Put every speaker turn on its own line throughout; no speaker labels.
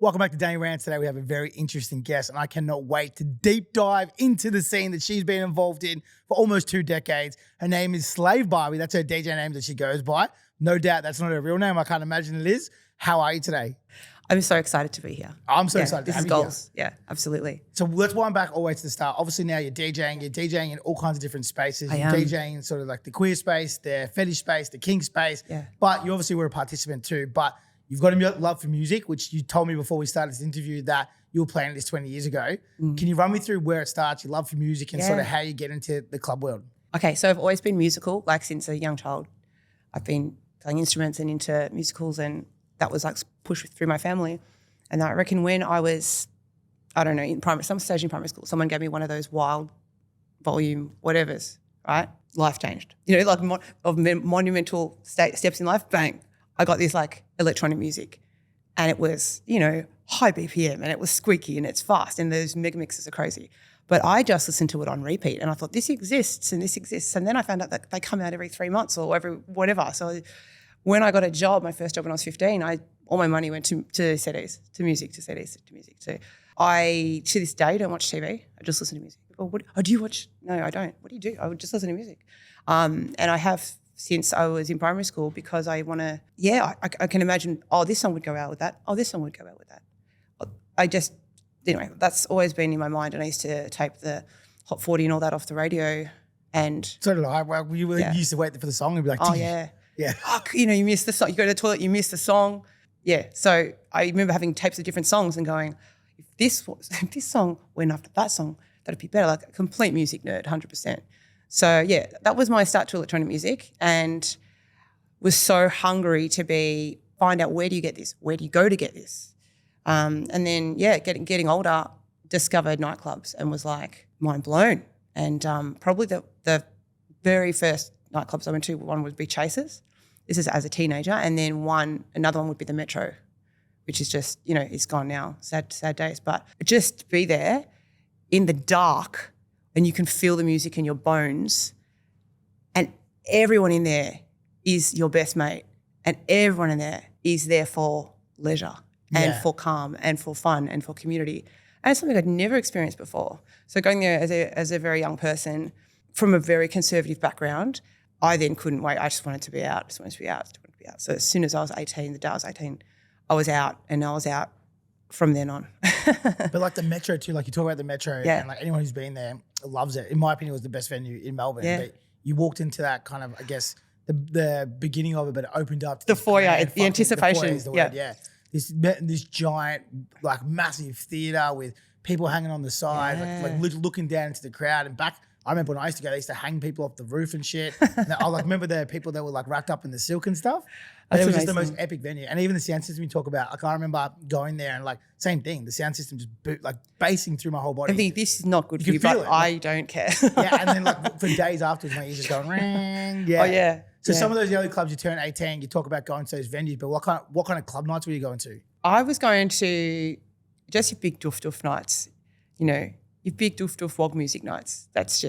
Welcome back to Danny Rants. Today we have a very interesting guest, and I cannot wait to deep dive into the scene that she's been involved in for almost 2 decades. Her name is Slave Barbie. That's her DJ name that she goes by. No doubt that's not her real name. I can't imagine it is. How are you today?
I'm so excited to be here.
I'm so excited to have you
goals. Yeah, absolutely.
So let's wind back always to the start. Obviously now you're DJing. You're DJing in all kinds of different spaces. You're DJing in sort of like the queer space, the fetish space, the kink space.
Yeah.
But you obviously were a participant too. But you've got a love for music, which you told me before we started this interview that you were playing this 20 years ago. Can you run me through where it starts, your love for music, and sort of how you get into the club world?
Okay, so I've always been musical, like since a young child. I've been playing instruments and into musicals, and that was like pushed through my family. And I reckon when I was, I don't know, in some stage in primary school, someone gave me one of those wild volume whatevers, right? Life changed. You know, like monumental steps in life, bang. I got this like electronic music, and it was, you know, high BPM, and it was squeaky and it's fast, and those mega mixes are crazy. But I just listened to it on repeat, and I thought this exists and this exists. And then I found out that they come out every 3 months or every whatever. So when I got a job, my first job when I was 15, all my money went to CDs, to music. So I, to this day, don't watch TV. I just listen to music. Do you watch? No, I don't. What do you do? I would just listen to music. And I have since I was in primary school, because I want to, I can imagine, this song would go out with that. This song would go out with that. Anyway, that's always been in my mind. And I used to tape the Hot 40 and all that off the radio. And
so did I. Well, you used to wait for the song and be like,
yeah. You know, you miss the song. You go to the toilet, you miss the song. Yeah. So I remember having tapes of different songs and going, if this song went after that song, that'd be better. Like a complete music nerd, 100%. So yeah, that was my start to electronic music, and was so hungry to find out, where do you get this? Where do you go to get this? And then getting older, discovered nightclubs and was like mind blown. And probably the very first nightclubs I went to, one would be Chasers. This is as a teenager, and then another one would be the Metro, which is just, you know, it's gone now, sad days. But just be there in the dark, and you can feel the music in your bones, and everyone in there is your best mate, and everyone in there is there for leisure and for calm and for fun and for community. And it's something I'd never experienced before. So going there as a very young person from a very conservative background, I then couldn't wait. I just wanted to be out, So as soon as I was 18, the day I was 18, I was out, and I was out from then on.
But like the Metro too, like you talk about the Metro, and like anyone who's been there loves it. In my opinion, it was the best venue in Melbourne.
Yeah.
But you walked into that kind of, I guess, the beginning of it, but it opened up to
the foyer, the anticipation.
The foyer is the word, yeah. This giant, like massive theatre with people hanging on the side, like looking down into the crowd. And back, I remember when I used to go, they used to hang people off the roof and shit. And I like remember the people that were like wrapped up in the silk and stuff. And it was just the most epic venue. And even the sound system you talk about, like I remember going there and like same thing, the sound system just basing through my whole body.
I think this is not good for you, but I don't care.
And then like for days afterwards, my ears just going ring. Yeah.
Oh yeah.
So some of those early clubs, you turn 18, you talk about going to those venues, but what kind of club nights were you going to?
I was going to just your big doof nights, you know, your big doof wog music nights. That's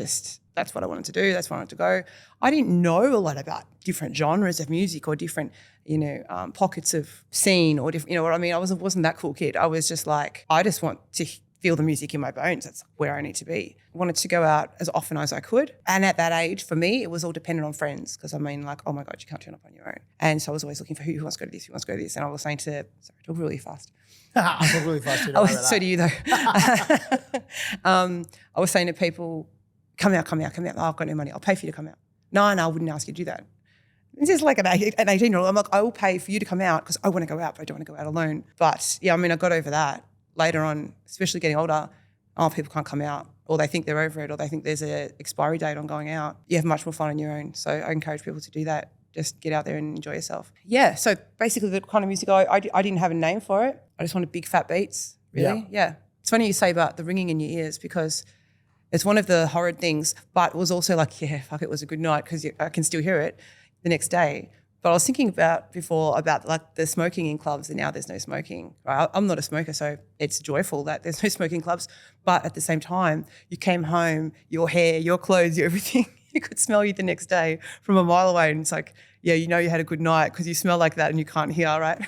what I wanted to do. That's where I wanted to go. I didn't know a lot about different genres of music or different, you know, pockets of scene or different, you know what I mean? I wasn't that cool kid. I was just like, I just want to feel the music in my bones. That's where I need to be. I wanted to go out as often as I could. And at that age, for me, it was all dependent on friends, because I mean, like, oh my God, you can't turn up on your own. And so I was always looking for who wants to go to this, who wants to go to this. And I was saying I talk really fast.
I talk really fast too.
So do you though. I was saying to people, come out. Oh, I've got no money. I'll pay for you to come out. No, I wouldn't ask you to do that. This is like an 18-year-old. I'm like, I will pay for you to come out because I want to go out, but I don't want to go out alone. But yeah, I mean, I got over that later on, especially getting older. People can't come out, or they think they're over it, or they think there's an expiry date on going out. You have much more fun on your own. So I encourage people to do that. Just get out there and enjoy yourself. Yeah, so basically the kind of music I didn't have a name for it. I just wanted big fat beats, really. Yeah. It's funny you say about the ringing in your ears, because it's one of the horrid things, but it was also like, it was a good night because I can still hear it the next day. But I was thinking about like the smoking in clubs, and now there's no smoking. Right? I'm not a smoker, so it's joyful that there's no smoking clubs. But at the same time, you came home, your hair, your clothes, your everything you could smell you the next day from a mile away, and it's like, yeah, you know you had a good night because you smell like that and you can't hear, right?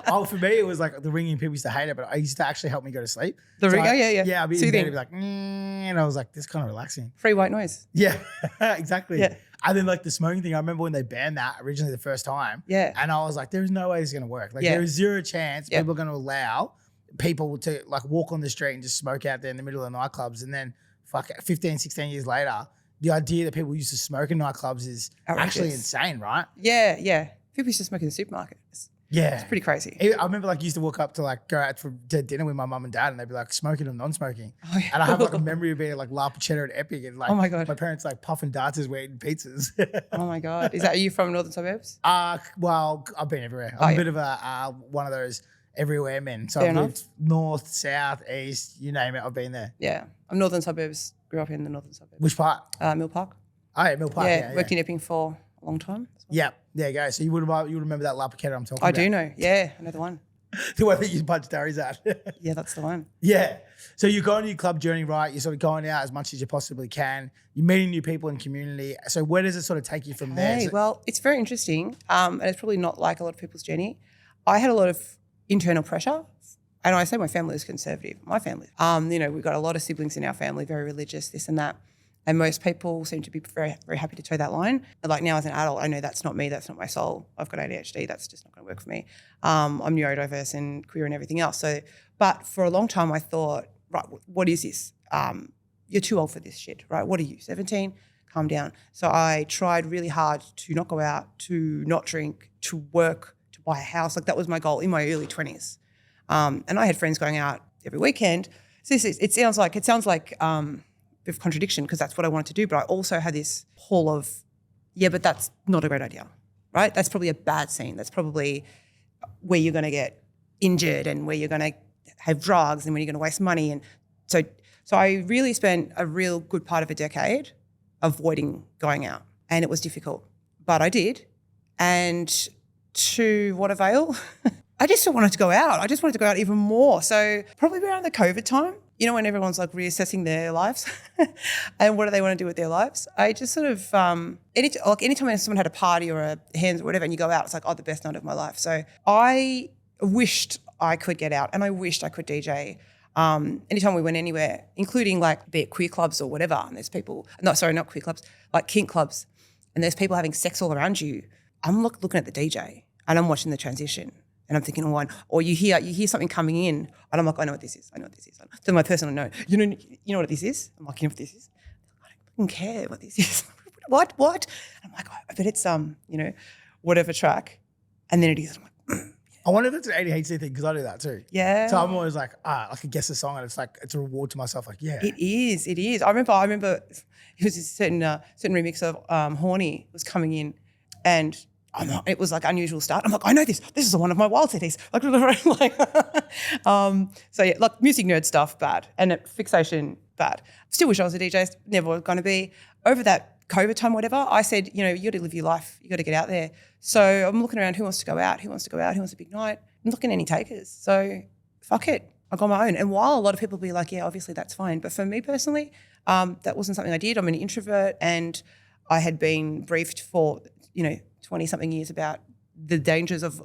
Oh, for me, it was like the ringing. People used to hate it, but it used to actually help me go to sleep.
The ring, yeah.
Yeah, I'd be in
Soothing.
bed, it'd be like, and I was like, this is kind of relaxing.
Free white noise.
Yeah, exactly.
Yeah.
And then like the smoking thing, I remember when they banned that originally the first time.
Yeah.
And I was like, there's no way this is going to work. Like there is zero chance people are going to allow people to like walk on the street and just smoke out there in the middle of the nightclubs. And then 15, 16 years later, the idea that people used to smoke in nightclubs is actually insane, right?
Yeah. People used to smoke in the supermarket. It's pretty crazy.
I remember like used to walk up to like go out to dinner with my mum and dad and they'd be like smoking or non-smoking.
Oh, yeah.
And I have like a memory of being like La Pachetta and Epic and like
oh my God.
my parents like puffing darts as we're eating pizzas.
Oh my God. Are you from northern suburbs?
Well, I've been everywhere. I'm a bit of a one of those everywhere men. So I've lived north, south, east, you name it, I've been there.
Yeah. I'm northern suburbs, grew up in the northern suburbs.
Which part?
Mill Park.
Oh yeah, Mill Park.
Yeah, worked in Epping for a long time.
Yeah, there you go. So you would remember that La Pachetta I'm talking about.
I do know. Yeah, I know the one.
The one that you punch Darry's at.
Yeah, that's the one.
Yeah. So you're going on your club journey, right? You're sort of going out as much as you possibly can. You're meeting new people in community. So where does it sort of take you from there?
Well, it's very interesting. And it's probably not like a lot of people's journey. I had a lot of internal pressure. And I say my family is conservative. My family. We've got a lot of siblings in our family, very religious, this and that. And most people seem to be very, very happy to toe that line. Like now as an adult, I know that's not me, that's not my soul. I've got ADHD, that's just not going to work for me. I'm neurodiverse and queer and everything else. So, but for a long time I thought, right, what is this? You're too old for this shit, right? What are you, 17? Calm down. So I tried really hard to not go out, to not drink, to work, to buy a house. Like that was my goal in my early 20s. And I had friends going out every weekend. So it sounds like of contradiction because that's what I wanted to do, but I also had this pull of, but that's not a great idea, right? That's probably a bad scene. That's probably where you're going to get injured and where you're going to have drugs and where you're going to waste money. And so I really spent a real good part of a decade avoiding going out, and it was difficult, but I did. And to what avail? I just still wanted to go out. I just wanted to go out even more. So probably around the COVID time, when everyone's like reassessing their lives and what do they want to do with their lives, I just sort of, anytime someone had a party or a hands or whatever and you go out, it's like, the best night of my life. So I wished I could get out and I wished I could DJ. Anytime we went anywhere, including like be it queer clubs or whatever, and there's people, not queer clubs, like kink clubs, and there's people having sex all around you, I'm looking at the DJ and I'm watching the transition. And I'm thinking, or you hear something coming in, and I'm like, I know what this is. So my personal know, you know what this is? I'm like, you know what this is? I don't fucking care what this is. What? And I'm like, I bet it's whatever track, and then it is. I'm like,
I wonder if it's an ADHD thing because I do that too.
Yeah.
So I'm always like, I could guess a song, and it's like it's a reward to myself. Like, yeah,
it is. I remember it was this certain remix of Horny was coming in, and it was like unusual start. I'm like, I know this. This is one of my wild cities. So yeah, like music nerd stuff, bad. And fixation, bad. Still wish I was a DJ, never going to be. Over that COVID time, whatever, I said, you got to live your life. You got to get out there. So I'm looking around, who wants to go out? Who wants a big night? I'm looking at any takers. So fuck it. I got my own. And while a lot of people be like, yeah, obviously that's fine. But for me personally, that wasn't something I did. I'm an introvert and I had been briefed for, 20-something years about the dangers of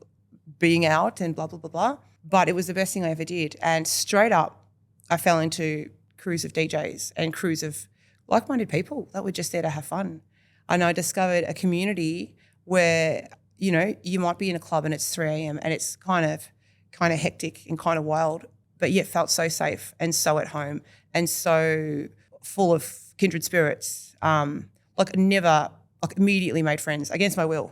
being out and blah, blah, blah, blah. But it was the best thing I ever did. And straight up, I fell into crews of DJs and crews of like-minded people that were just there to have fun. And I discovered a community where, you might be in a club and it's 3 a.m. and it's kind of hectic and kind of wild, but yet felt so safe and so at home and so full of kindred spirits. Immediately made friends against my will,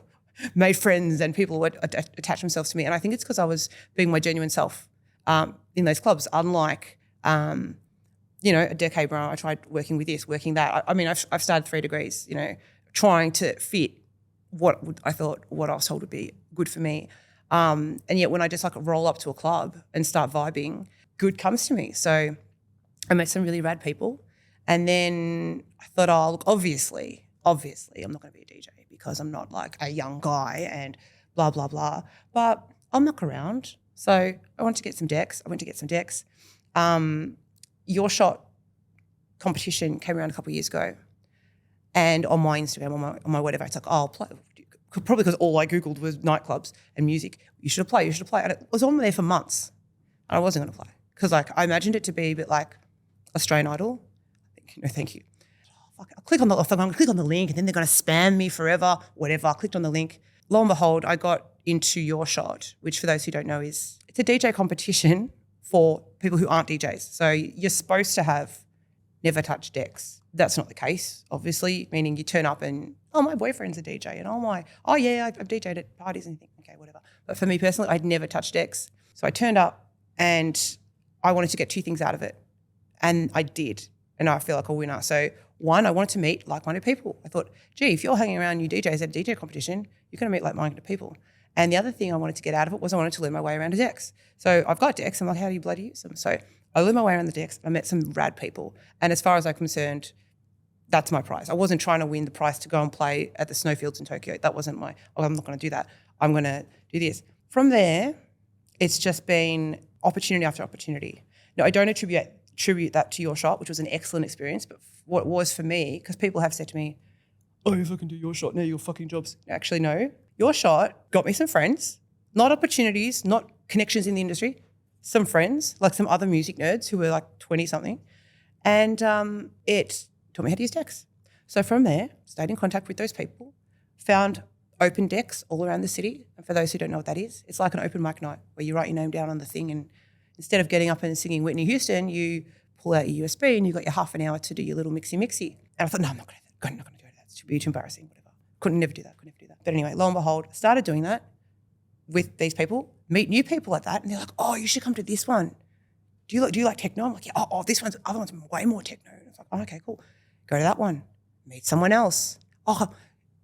made friends and people would attach themselves to me. And I think it's because I was being my genuine self in those clubs, unlike, a decade ago, I tried working with this, working that. I've started 3 degrees, trying to fit what I was told would be good for me. And yet when I just roll up to a club and start vibing, good comes to me. So I met some really rad people. And then I thought, look, obviously, I'm not going to be a DJ because I'm not like a young guy and blah, blah, blah. But I'll knock around. So I went to get some decks. Your Shot competition came around a couple of years ago. And on my Instagram, on my whatever, it's like, oh, I'll play. Probably because all I Googled was nightclubs and music. You should apply. And it was on there for months. And I wasn't going to play because like I imagined it to be a bit like Australian Idol. No, thank you. Oh, fuck. I'm going to click on the link and then they're going to spam me forever, whatever. I clicked on the link. Lo and behold, I got into Your Shot, which for those who don't know it's a DJ competition for people who aren't DJs. So you're supposed to have never touched decks. That's not the case, obviously, meaning you turn up and, oh, my boyfriend's a DJ and oh yeah, I've DJed at parties and think, okay, whatever. But for me personally, I'd never touched decks. So I turned up and I wanted to get two things out of it. And I did. And I feel like a winner. So one, I wanted to meet like-minded people. I thought, gee, if you're hanging around new DJs at a DJ competition, you're going to meet like-minded people. And the other thing I wanted to get out of it was I wanted to learn my way around the decks. So I've got decks. I'm like, how do you bloody use them? So I learned my way around the decks. I met some rad people. And as far as I'm concerned, that's my prize. I wasn't trying to win the prize to go and play at the snowfields in Tokyo. That wasn't I'm not going to do that. I'm going to do this. From there, it's just been opportunity after opportunity. No, I don't attribute that to Your Shot, which was an excellent experience. But what it was for me, because people have said to me, oh, you fucking do Your Shot, now your fucking jobs. Actually, no. Your Shot got me some friends, not opportunities, not connections in the industry, some friends, like some other music nerds who were like 20-something. And it taught me how to use decks. So from there, stayed in contact with those people, found open decks all around the city. And for those who don't know what that is, it's like an open mic night where you write your name down on the thing and instead of getting up and singing Whitney Houston, you pull out your USB and you've got your half an hour to do your little mixy. And I thought, no, I'm not going to do that. I'm not going to do that. It's too embarrassing, whatever. Couldn't never do that. But anyway, lo and behold, I started doing that with these people, meet new people at that, and they're like, oh, you should come to this one. Do you like techno? I'm like, yeah, this other one's way more techno. And it's like, oh, okay, cool. Go to that one. Meet someone else. Oh,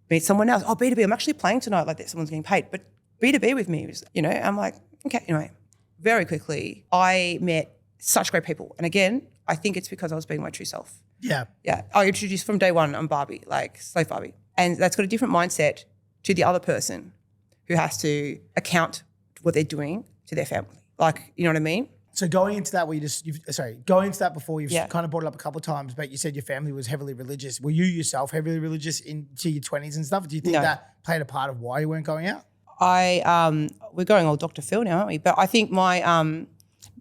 B2B. I'm actually playing tonight like that. Someone's getting paid. But B2B with me, I'm like, okay. Anyway, very quickly, I met such great people. And again, I think it's because I was being my true self.
Yeah.
Yeah. I introduced from day one, I'm Barbie, like Slave Barbie. And that's got a different mindset to the other person who has to account what they're doing to their family. Like, you know what I mean?
So going into that, going into that before, you've kind of brought it up a couple of times, but you said your family was heavily religious. Were you yourself heavily religious into your 20s and stuff? Do you think that played a part of why you weren't going out?
We're going all Dr. Phil now, aren't we? But I think my,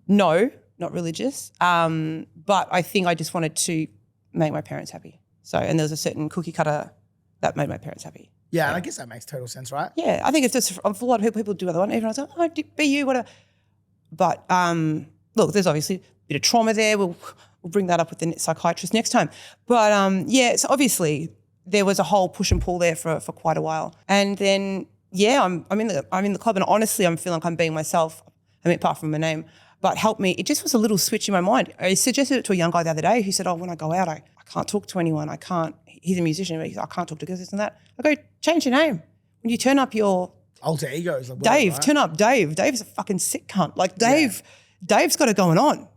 no, not religious. But I think I just wanted to make my parents happy. So, and there was a certain cookie cutter that made my parents happy.
Yeah, and I guess that makes total sense, right?
Yeah, I think it's just for a lot of people do other one. Everyone's like, oh, be you, whatever. But look, there's obviously a bit of trauma there. We'll bring that up with the psychiatrist next time. But so obviously there was a whole push and pull there for quite a while. And then I'm in the club, and honestly, I'm feeling like I'm being myself. I mean, apart from my name, but helped me. It just was a little switch in my mind. I suggested it to a young guy the other day who said, oh, when I go out, I can't talk to anyone. I can't. He's a musician, but I can't talk to girls, this and that. I go, change your name. When you turn up your
alter egos, like
Dave,
right?
Turn up Dave. Dave's a fucking sick cunt. Like Dave's got it going on,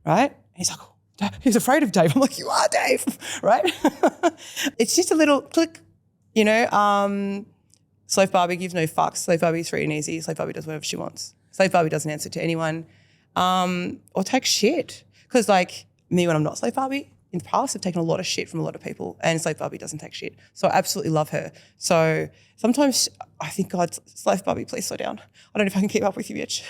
right? He's like, oh, he's afraid of Dave. I'm like, you are Dave, right? It's just a little click, Slave Barbie gives no fucks. Slave Barbie's free and easy. Slave Barbie does whatever she wants. Slave Barbie doesn't answer to anyone or take shit. Because like me, when I'm not Slave Barbie, in the past, I've taken a lot of shit from a lot of people, and Slave Barbie doesn't take shit. So I absolutely love her. So sometimes I think, God, Slave Barbie, please slow down. I don't know if I can keep up with you, bitch.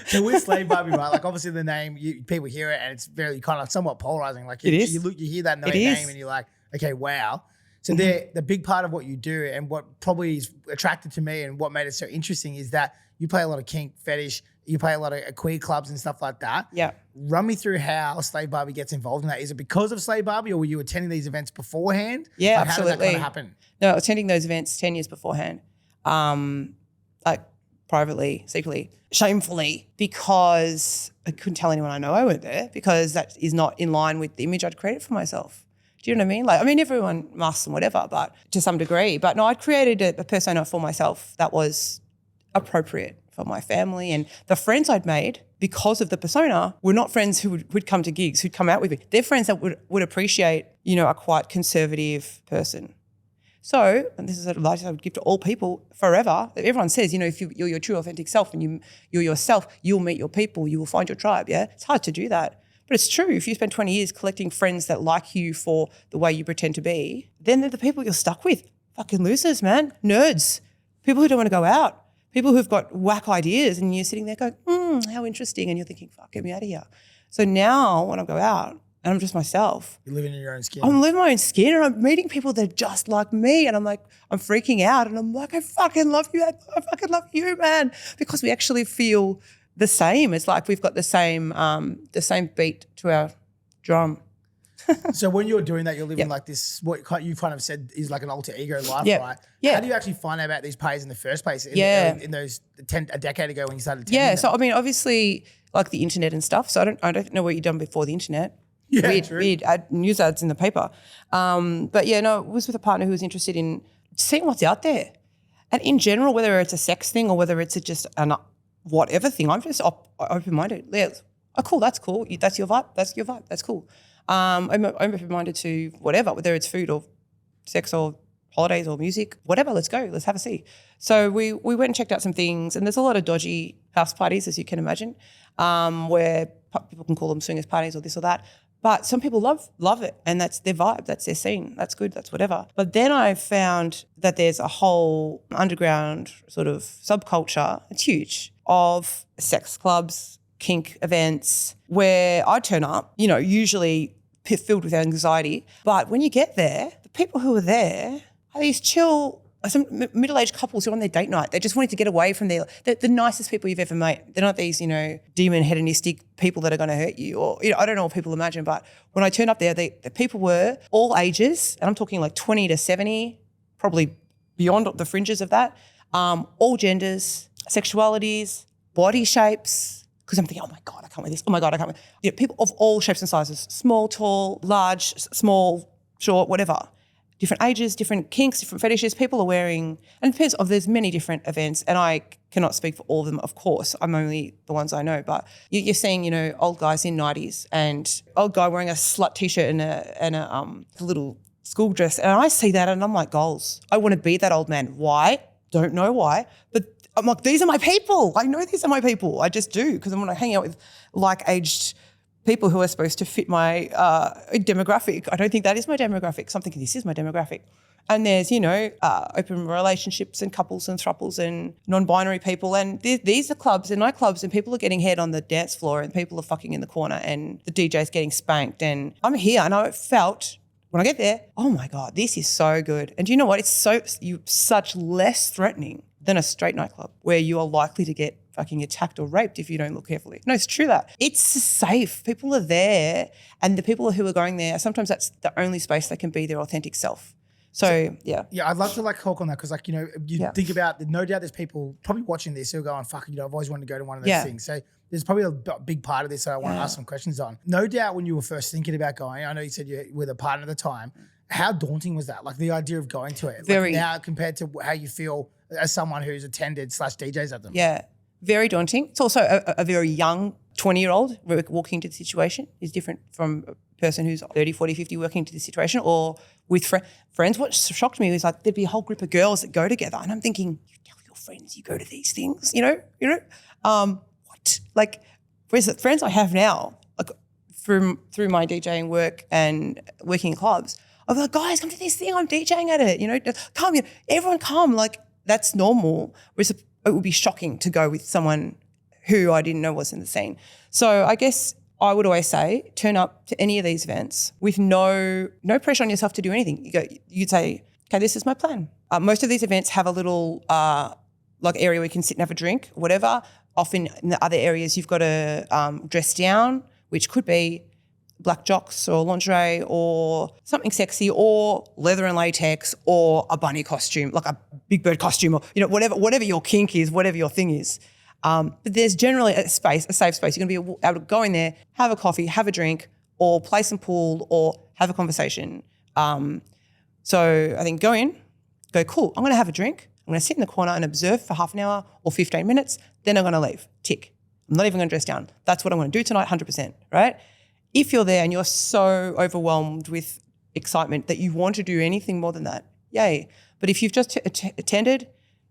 So with Slave Barbie, right? Like obviously the name, people hear it and it's very kind of somewhat polarizing. Like
it is.
You hear that name and you're like, okay, wow. So the big part of what you do and what probably is attracted to me and what made it so interesting is that you play a lot of Kink Fetish, you play a lot of queer clubs and stuff like that.
Yeah.
Run me through how Slave Barbie gets involved in that. Is it because of Slave Barbie or were you attending these events beforehand?
Yeah,
like,
absolutely.
How did that kind of happen?
No, attending those events 10 years beforehand, like privately, secretly, shamefully, because I couldn't tell anyone I know I went there because that is not in line with the image I'd created for myself. Do you know what I mean? Like, I mean, everyone must and whatever, but to some degree. But no, I'd created a persona for myself that was appropriate for my family, and the friends I'd made because of the persona were not friends who would come to gigs, who'd come out with me. They're friends that would appreciate, a quite conservative person. So, and this is advice I would give to all people forever, that everyone says, if you're your true authentic self and you're yourself, you'll meet your people, you will find your tribe, yeah? It's hard to do that. But it's true. If you spend 20 years collecting friends that like you for the way you pretend to be, then they're the people you're stuck with. Fucking losers, man. Nerds. People who don't want to go out. People who've got whack ideas and you're sitting there going, how interesting. And you're thinking, fuck, get me out of here. So now when I go out and I'm just myself.
You're living in your own skin.
I'm living my own skin and I'm meeting people that are just like me. And I'm like, I'm freaking out. And I'm like, I fucking love you. I fucking love you, man. Because we actually feel the same. It's like we've got the same beat to our drum.
So when you're doing that, you're living like this, what you kind of said is like an alter ego life, right?
Yeah.
How do you actually find out about these parties in the first place? In those a decade ago when you started attending them?
So I mean, obviously like the internet and stuff. So I don't know what you've done before the internet.
Yeah,
weird news ads in the paper. But yeah, no, it was with a partner who was interested in seeing what's out there. And in general, whether it's a sex thing or whether it's just an whatever thing, I'm just open-minded. Yeah, oh, cool, that's cool. That's your vibe. That's your vibe. That's cool. I'm open-minded to whatever, whether it's food or sex or holidays or music, whatever. Let's go. Let's have a see. So we went and checked out some things, and there's a lot of dodgy house parties, as you can imagine, where people can call them swingers parties or this or that. But some people love it, and that's their vibe, that's their scene, that's good, that's whatever. But then I found that there's a whole underground sort of subculture, it's huge, of sex clubs, kink events, where I turn up, usually filled with anxiety. But when you get there, the people who are there are these chill, some middle-aged couples who are on their date night. They just wanted to get away from the nicest people you've ever met. They're not these, demon hedonistic people that are going to hurt you or, I don't know what people imagine. But when I turned up there, the people were all ages, and I'm talking like 20 to 70, probably beyond the fringes of that, all genders, sexualities, body shapes, because I'm thinking, oh my God, I can't wear this. Oh my God, I can't wear people of all shapes and sizes, small, tall, large, small, short, whatever. Different ages, different kinks, different fetishes. People are wearing, and it depends, there's many different events, and I cannot speak for all of them, of course. I'm only the ones I know. But you're seeing, old guys in 90s and old guy wearing a slut T-shirt and a little school dress. And I see that and I'm like, goals. I want to be that old man. Why? Don't know why. But I'm like, these are my people. I know these are my people. I just do, because I'm going to hang out with like-aged people who are supposed to fit my demographic. I don't think that is my demographic. So I'm thinking this is my demographic. And there's, open relationships and couples and throuples and non-binary people. And these are clubs and nightclubs, and people are getting head on the dance floor and people are fucking in the corner and the DJ's getting spanked. And I'm here and I felt when I get there, oh my God, this is so good. And do you know what? It's such less threatening than a straight nightclub where you are likely to get fucking attacked or raped if you don't look carefully. No, it's true that. It's safe. People are there, and the people who are going there, sometimes that's the only space they can be their authentic self. So yeah.
Yeah, I'd love to talk on that because think about, no doubt there's people probably watching this who are going, fuck, I've always wanted to go to one of those things. So there's probably a big part of this that I want to ask some questions on. No doubt when you were first thinking about going, I know you said you were with a partner at the time, how daunting was that? Like the idea of going to it?
Very.
Now compared to how you feel as someone who's attended / DJs at them.
Yeah, very daunting. It's also a very young 20-year-old walking into the situation is different from a person who's 30, 40, 50 working into the situation or with friends. What shocked me was like there'd be a whole group of girls that go together and I'm thinking, you tell your friends you go to these things, what? Like, whereas the friends I have now, like through my DJing work and working in clubs, I'm like, guys, come to this thing, I'm DJing at it, come, everyone come, like that's normal. Whereas it would be shocking to go with someone who I didn't know was in the scene. So I guess I would always say turn up to any of these events with no pressure on yourself to do anything. You'd say, okay, this is my plan. Most of these events have a little like area where you can sit and have a drink, whatever. Often in the other areas you've got to dress down, which could be black jocks or lingerie or something sexy or leather and latex or a bunny costume, like a big bird costume or, whatever your kink is, whatever your thing is. But there's generally a safe space. You're going to be able to go in there, have a coffee, have a drink or play some pool or have a conversation. So I think go in, go, cool, I'm going to have a drink. I'm going to sit in the corner and observe for half an hour or 15 minutes. Then I'm going to leave. Tick. I'm not even going to dress down. That's what I'm going to do tonight, 100%, right? If you're there and you're so overwhelmed with excitement that you want to do anything more than that, yay. But if you've just attended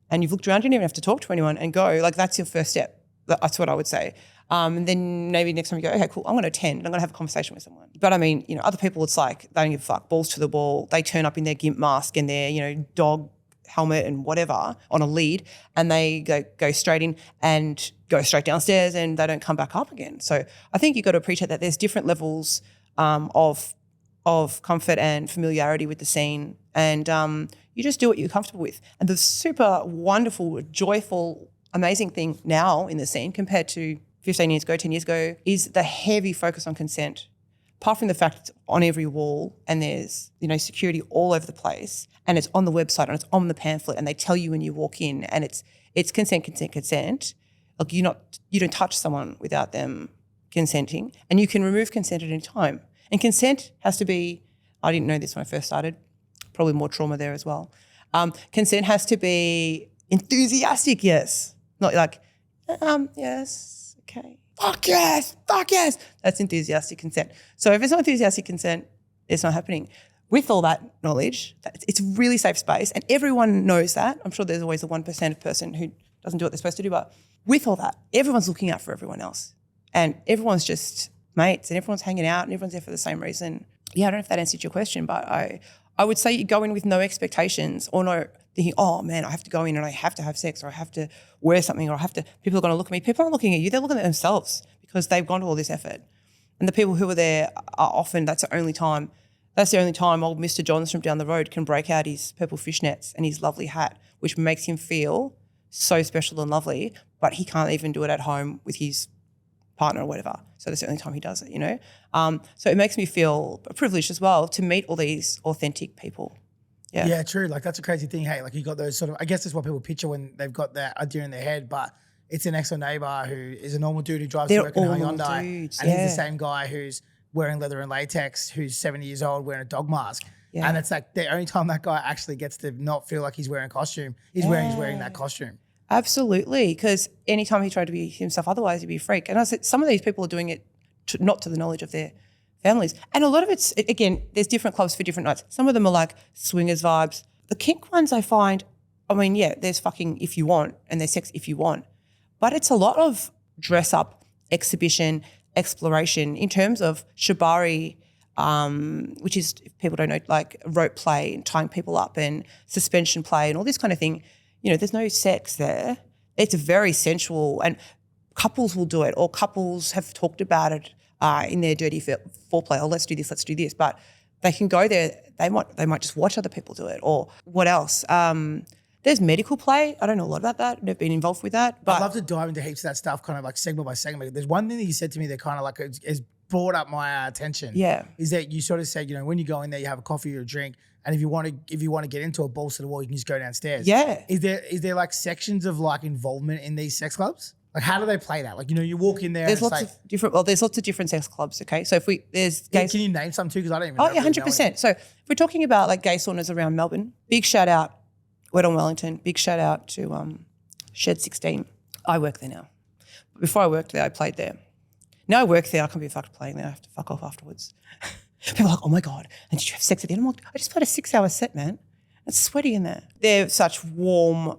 and you've looked around, you don't even have to talk to anyone and go, like that's your first step. That's what I would say. And then maybe next time you go, okay, cool, I'm going to attend and I'm going to have a conversation with someone. But I mean, you know, other people, it's like they don't give a fuck, balls to the wall. They turn up in their gimp mask and their, you know, dog helmet and whatever on a lead, and they go straight in and go straight downstairs and they don't come back up again. So I think you've got to appreciate that there's different levels of comfort and familiarity with the scene, and you just do what you're comfortable with. And the super wonderful, joyful, amazing thing now in the scene compared to 15 years ago, 10 years ago, is the heavy focus on consent. Apart from the fact it's on every wall and there's, you know, security all over the place, and it's on the website and it's on the pamphlet and they tell you when you walk in, and it's consent. Like you don't touch someone without them consenting, and you can remove consent at any time. And consent has to be, I didn't know this when I first started, probably more trauma there as well. Consent has to be enthusiastic, yes. Not like, yes, okay. Fuck yes. That's enthusiastic consent. So if it's not enthusiastic consent, it's not happening. With all that knowledge, it's a really safe space, and everyone knows that. I'm sure there's always the 1% of person who doesn't do what they're supposed to do, but with all that, everyone's looking out for everyone else, and everyone's just mates, and everyone's hanging out, and everyone's there for the same reason. Yeah, I don't know if that answered your question, but I would say you go in with no expectations, or no thinking, oh man, I have to go in and I have to have sex, or I have to wear something, or people are going to look at me. People aren't looking at you, they're looking at themselves because they've gone to all this effort. And the people who are there are often, that's the only time old Mr. Johns from down the road can break out his purple fishnets and his lovely hat, which makes him feel so special and lovely, but he can't even do it at home with his partner or whatever. So that's the only time he does it, you know? So it makes me feel privileged as well to meet all these authentic people. Yeah,
true. Like that's a crazy thing. Hey, like you got those sort of, I guess that's what people picture when they've got that idea in their head, but it's an next door neighbor who is a normal dude who drives to work in a Hyundai,
dudes,
and he's the same guy who's wearing leather and latex, who's 70 years old wearing a dog mask. Yeah. And it's like the only time that guy actually gets to not feel like he's wearing a costume is when he's wearing that costume.
Absolutely, because anytime he tried to be himself otherwise, he'd be a freak. And I said some of these people are doing it not to the knowledge of their families. And a lot of it's, again, there's different clubs for different nights. Some of them are like swingers vibes. The kink ones I find, I mean, yeah, there's fucking if you want and there's sex if you want. But it's a lot of dress up, exhibition, exploration in terms of shibari, which is, if people don't know, like rope play and tying people up and suspension play and all this kind of thing. You know, there's no sex there. It's very sensual, and couples will do it, or couples have talked about it in their dirty foreplay. Oh, let's do this. But they can go there. They might just watch other people do it, or what else? There's medical play. I don't know a lot about that. Never been involved with that. But
I'd love to dive into heaps of that stuff, kind of like segment by segment. There's one thing that you said to me that kind of like has brought up my attention.
Yeah,
is that you sort of said, you know, when you go in there, you have a coffee or a drink, and if you want to get into a balls to the wall, you can just go downstairs.
Yeah.
Is there like sections of like involvement in these sex clubs? Like how do they play that? Like, you know, you walk in there.
There's lots of different sex clubs. Okay, so there's gay.
Can you name some too? Because I don't even know.
Oh yeah, 100%. So if we're talking about like gay saunas around Melbourne, big shout out, Wet on Wellington. Big shout out to Shed 16. I work there now. Before I worked there, I played there. Now I work there, I can't be fucked playing there. I have to fuck off afterwards. People are like, oh my God, and did you have sex at the end? I'm like, I just played a 6-hour set, man. It's sweaty in there. They're such warm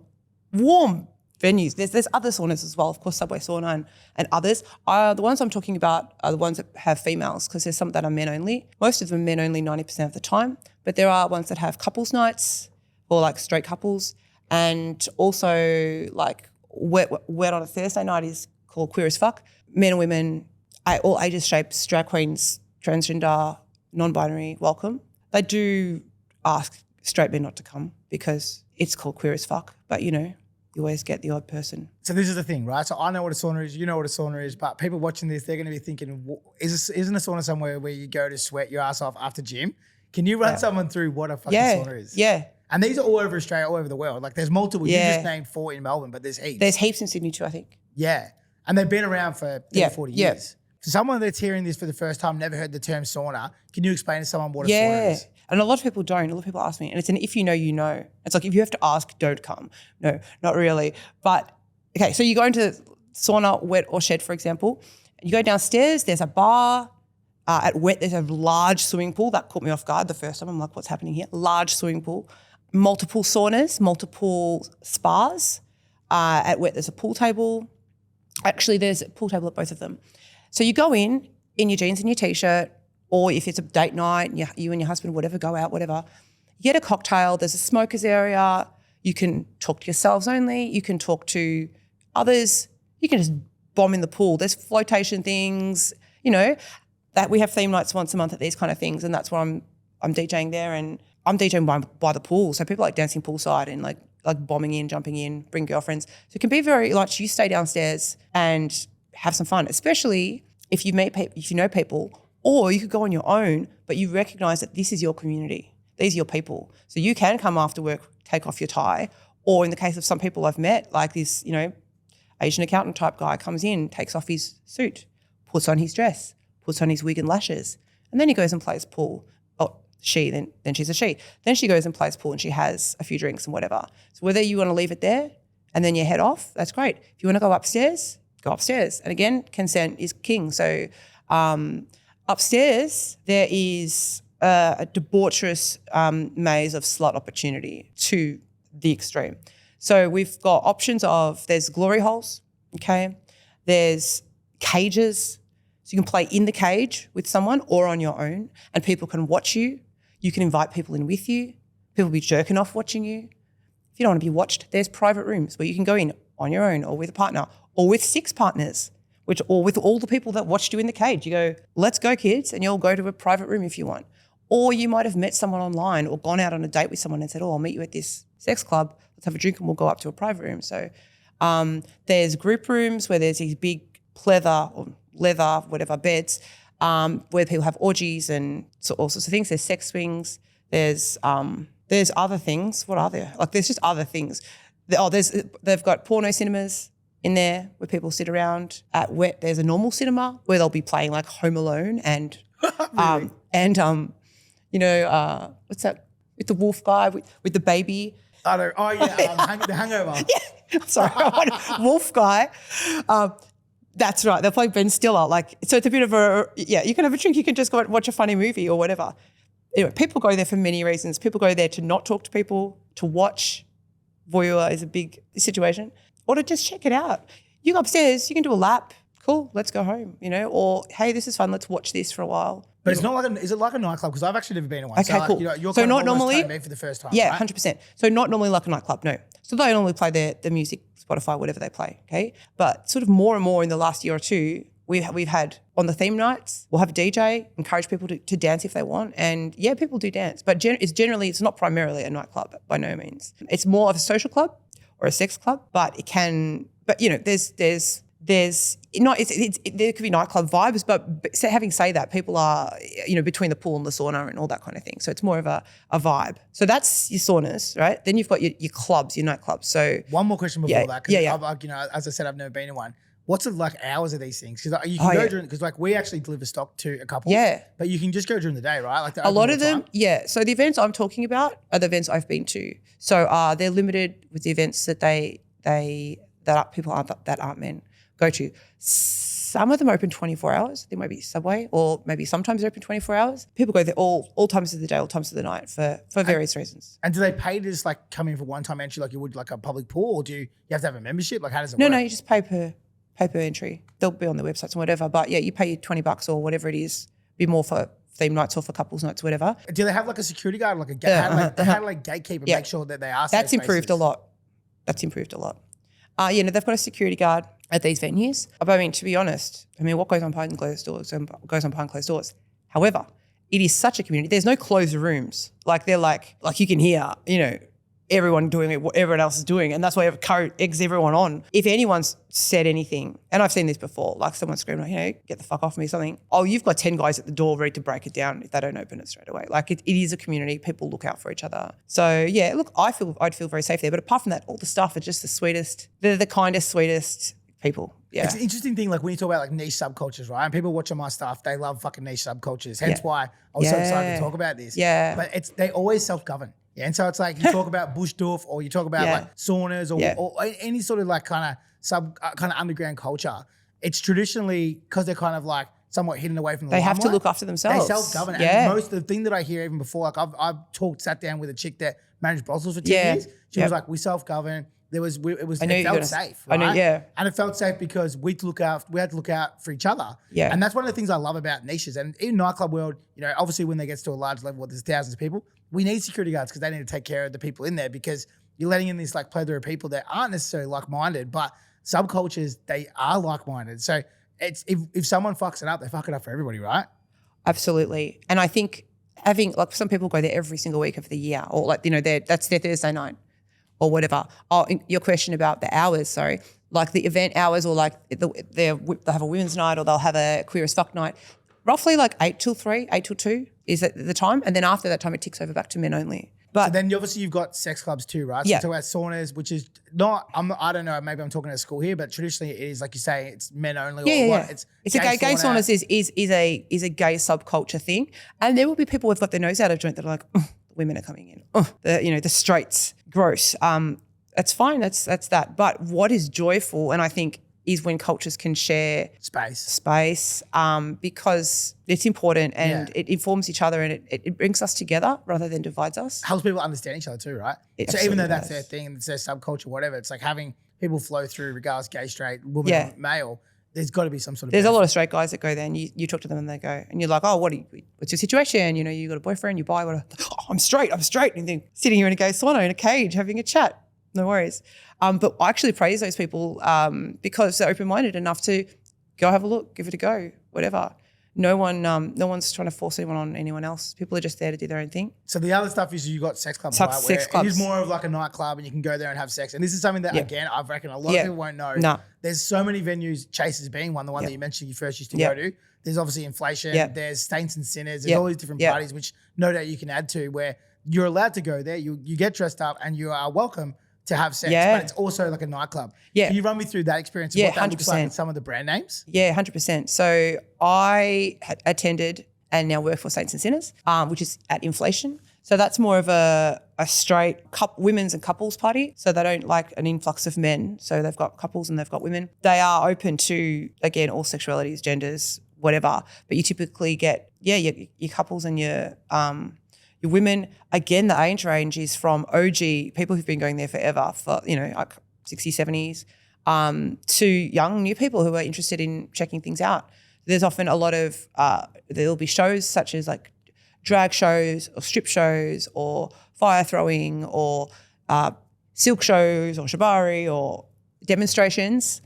venues. There's other saunas as well, of course, Subway Sauna and others. The ones I'm talking about are the ones that have females, because there's some that are men only. Most of them men only 90% of the time, but there are ones that have couples nights or like straight couples, and also like wet on a Thursday night is called Queer as Fuck. Men and women, all ages, shapes, drag queens, transgender, non-binary, welcome. They do ask straight men not to come because it's called Queer as Fuck, but you know, you always get the odd person. So
this is the thing, right? So I know what a sauna is, you know what a sauna is, but people watching this, they're going to be thinking, isn't a sauna somewhere where you go to sweat your ass off after gym? Can you run someone through what a fucking sauna is?
Yeah.
And these are all over Australia, all over the world. Like there's multiple. You just named 4 in Melbourne, but there's heaps.
There's heaps in Sydney too, I think.
Yeah. And they've been around for 40 years. For someone that's hearing this for the first time, never heard the term sauna, can you explain to someone what a sauna is?
And a lot of people don't. A lot of people ask me. And it's an if you know, you know. It's like if you have to ask, don't come. No, not really. But, okay, so you go into sauna, wet or shed, for example. You go downstairs, there's a bar. At wet, there's a large swimming pool. That caught me off guard the first time. I'm like, what's happening here? Large swimming pool. Multiple saunas, multiple spas. At wet, there's a pool table. Actually, there's a pool table at both of them. So you go in your jeans and your T-shirt, or if it's a date night, and you and your husband, whatever, go out, whatever. You get a cocktail. There's a smokers area. You can talk to yourselves only. You can talk to others. You can just bomb in the pool. There's flotation things, that we have theme nights once a month at these kind of things, and that's why I'm DJing there, and I'm DJing by the pool. So people like dancing poolside and like bombing in, jumping in, bring girlfriends. So it can be very like you stay downstairs and have some fun, especially if you know people, or you could go on your own, but you recognise that this is your community. These are your people. So you can come after work, take off your tie, or in the case of some people I've met, like this, Asian accountant type guy comes in, takes off his suit, puts on his dress, puts on his wig and lashes, and then he goes and plays pool. Oh, then she's a she. Then she goes and plays pool and she has a few drinks and whatever. So whether you want to leave it there and then you head off, that's great. If you want to go upstairs, go upstairs. And again, consent is king. So upstairs there is a debaucherous maze of slut opportunity to the extreme. So we've got options of, there's glory holes, okay? There's cages. So you can play in the cage with someone or on your own, and people can watch you. You can invite people in with you. People will be jerking off watching you. If you don't want to be watched, there's private rooms where you can go in on your own or with a partner or with 6 partners, or with all the people that watched you in the cage. You go, let's go kids, and you'll go to a private room if you want. Or you might have met someone online or gone out on a date with someone and said, I'll meet you at this sex club. Let's have a drink and we'll go up to a private room. So there's group rooms where there's these big leather, whatever, beds where people have orgies and all sorts of things. There's sex swings. There's other things. What are there? Like there's just other things. They've got porno cinemas in there where people sit around. There's a normal cinema where they'll be playing like Home Alone and
Really?
What's that with the wolf guy with the baby?
I don't. Oh yeah, The Hangover.
Yeah, sorry, wolf guy. That's right. They'll play Ben Stiller. So it's a bit of you can have a drink. You can just go and watch a funny movie or whatever. Anyway, people go there for many reasons. People go there to not talk to people, to watch. Voyeur is a big situation, or to just check it out. You go upstairs, you can do a lap. Cool, let's go home, or hey, this is fun, let's watch this for a while.
But it's not like is it like a nightclub? Because I've actually never been to one.
Okay,
so
cool.
You're
so
kind
not
of
normally
telling me for the first time.
Yeah,
right?
100%. So not normally like a nightclub, no. So they normally play the music, Spotify, whatever they play, okay? But sort of more and more in the last year or two, we've had on the theme nights, we'll have a DJ, encourage people to dance if they want. And yeah, people do dance, but it's not primarily a nightclub by no means. It's more of a social club or a sex club, but it can, there's not, there could be nightclub vibes, but having said that, people are, between the pool and the sauna and all that kind of thing. So it's more of a vibe. So that's your saunas, right? Then you've got your clubs, your nightclubs. So
one more question before that.
Yeah.
As I said, I've never been to one. What's the hours of these things? Because you can go during, because we actually deliver stock to a couple.
Yeah.
But you can just go during the day, right? Like
a lot of them, yeah. So the events I'm talking about are the events I've been to. So they're limited with the events that people aren't men go to. Some of them open 24 hours. There might be Subway, or maybe sometimes they're open 24 hours. People go there all times of the day, all times of the night for various reasons.
And do they pay to just come in for one-time entry like you would like a public pool, or do you have to have a membership? Like how does it work?
No, you just pay per entry. They'll be on their websites and whatever. But yeah, you pay $20 or whatever it is. Be more for theme nights or for couples nights, whatever.
Do they have a security guard, how do gatekeep and make sure that they are safe
That's improved
spaces?
a lot. They've got a security guard at these venues. But to be honest, what goes on behind closed doors goes on behind closed doors. However, it is such a community. There's no closed rooms. They're like you can hear, everyone doing what everyone else is doing, and that's why eggs everyone on. If anyone's said anything, and I've seen this before, someone screaming, get the fuck off me, something. Oh, you've got 10 guys at the door ready to break it down if they don't open it straight away. It is a community. People look out for each other. So yeah, look, I'd feel very safe there. But apart from that, all the staff are just the sweetest. They're the kindest, sweetest people. Yeah.
It's an interesting thing, when you talk about niche subcultures, right? And people watching my stuff, they love fucking niche subcultures. Hence why I was so excited to talk about this.
Yeah.
But they always self-govern. Yeah, and so it's you talk about bush doof, or you talk about saunas, or any sort of kind of underground culture. It's traditionally, because they're kind of somewhat hidden away from the
limelight. They have to look after themselves.
They self-govern.
Yeah.
And the thing that I hear even before, I've sat down with a chick that managed brothels for 10 years. She was we self-govern. it felt safe, right?
I know, yeah.
And it felt safe because we had to look out for each other.
Yeah.
And that's one of the things I love about niches. And in nightclub world, obviously when they get to a large level, there's thousands of people, we need security guards because they need to take care of the people in there, because you're letting in this like plethora of people that aren't necessarily like-minded, but subcultures, they are like-minded. So it's if someone fucks it up, they fuck it up for everybody, right?
Absolutely. And I think having, like, some people go there every single week of the year, or like, that's their Thursday night or whatever. Oh, your question about the hours, sorry. Like the event hours, or like they'll have a women's night, or they'll have a queer as fuck night. Roughly like 8 till 3, 8 till 2 is at the time. And then after that time, it ticks over back to men only. But
so then obviously you've got sex clubs too, right? So
yeah.
you talk about saunas, which is not, I don't know, maybe I'm talking at school here, but traditionally it is, like you say, it's men only.
Yeah. It's a gay saunas is a gay subculture thing. And there will be people with got their nose out of joint that are like, women are coming in. The straights, gross. That's fine. That's that. But what is joyful, and I think, is when cultures can share space, because it's important, and it informs each other, and it brings us together rather than divides us.
Helps people understand each other too, right? So even though that's their thing and it's their subculture, whatever, it's like having people flow through, regardless gay, straight, woman, male. There's got to be some sort of.
There's a lot of straight guys that go there, and you talk to them, and they go, and you're like, oh, what's your situation? You got a boyfriend, you buy what? Oh, I'm straight, and then sitting here in a gay sauna in a cage having a chat. No worries. But I actually praise those people because they're open-minded enough to go have a look, give it a go, whatever. No one's trying to force anyone on anyone else. People are just there to do their own thing.
So the other stuff is you got sex clubs, right?
Sex clubs.
It is more of like a nightclub, and you can go there and have sex. And this is something that, again, I reckon a lot of people won't know.
No.
There's so many venues, Chasers being one, the one that you mentioned you first used to go to. There's obviously Inflation. There's Saints and Sinners. There's all these different parties, which no doubt you can add to, where you're allowed to go there. You get dressed up and you are welcome to have sex, but it's also like a nightclub. Yeah. Can you run me through that experience of what that 100%. Looks like with some of the brand names? Yeah,
100%. So I attended and now work for Saints and Sinners, which is at Inflation. So that's more of a straight women's and couples party. So they don't like an influx of men. So they've got couples and they've got women. They are open to, again, all sexualities, genders, whatever. But you typically get, your couples and your women. Again, the age range is from OG, people who've been going there forever, for, like 60s, 70s, to young new people who are interested in checking things out. There's often a lot of, there'll be shows such as like drag shows or strip shows or fire throwing or silk shows or shibari or demonstrations.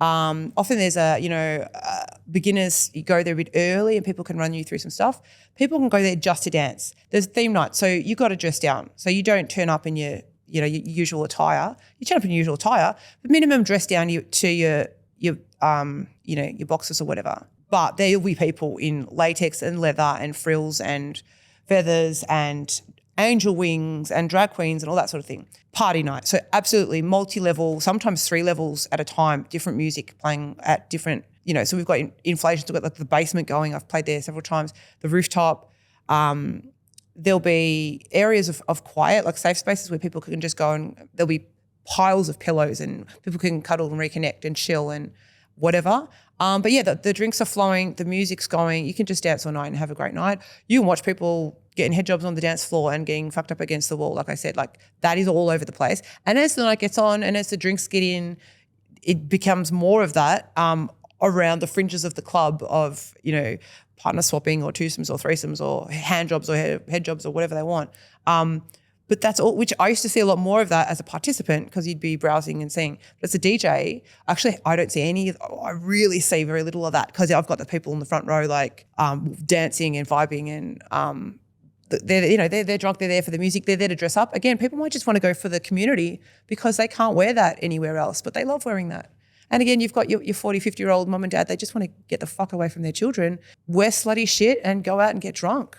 Often there's beginners, you go there a bit early and people can run you through some stuff. People can go there just to dance. There's a theme night, so you got to dress down. So you don't turn up in your usual attire. You turn up in your usual attire, but minimum dress down to your boxers or whatever. But there will be people in latex and leather and frills and feathers and angel wings and drag queens and all that sort of thing. Party night. So absolutely multi-level, sometimes 3 levels at a time, different music playing at different, so we've got Inflation, we've got like the basement going. I've played there several times. The rooftop. There'll be areas of quiet, like safe spaces where people can just go, and there'll be piles of pillows and people can cuddle and reconnect and chill and whatever. But yeah, the drinks are flowing, the music's going. You can just dance all night and have a great night. You can watch people getting head jobs on the dance floor and getting fucked up against the wall. Like I said, like that is all over the place. And as the night gets on and as the drinks get in, it becomes more of that around the fringes of the club of, partner swapping or twosomes or threesomes or hand jobs or head jobs or whatever they want. But that's all, which I used to see a lot more of that as a participant because you'd be browsing and seeing. But as a DJ, actually, I don't see I really see very little of that because I've got the people in the front row like dancing and vibing and they're drunk, they're there for the music, they're there to dress up. Again, people might just want to go for the community because they can't wear that anywhere else, but they love wearing that. And again, you've got your 40, 50-year-old mum and dad, they just want to get the fuck away from their children, wear slutty shit and go out and get drunk.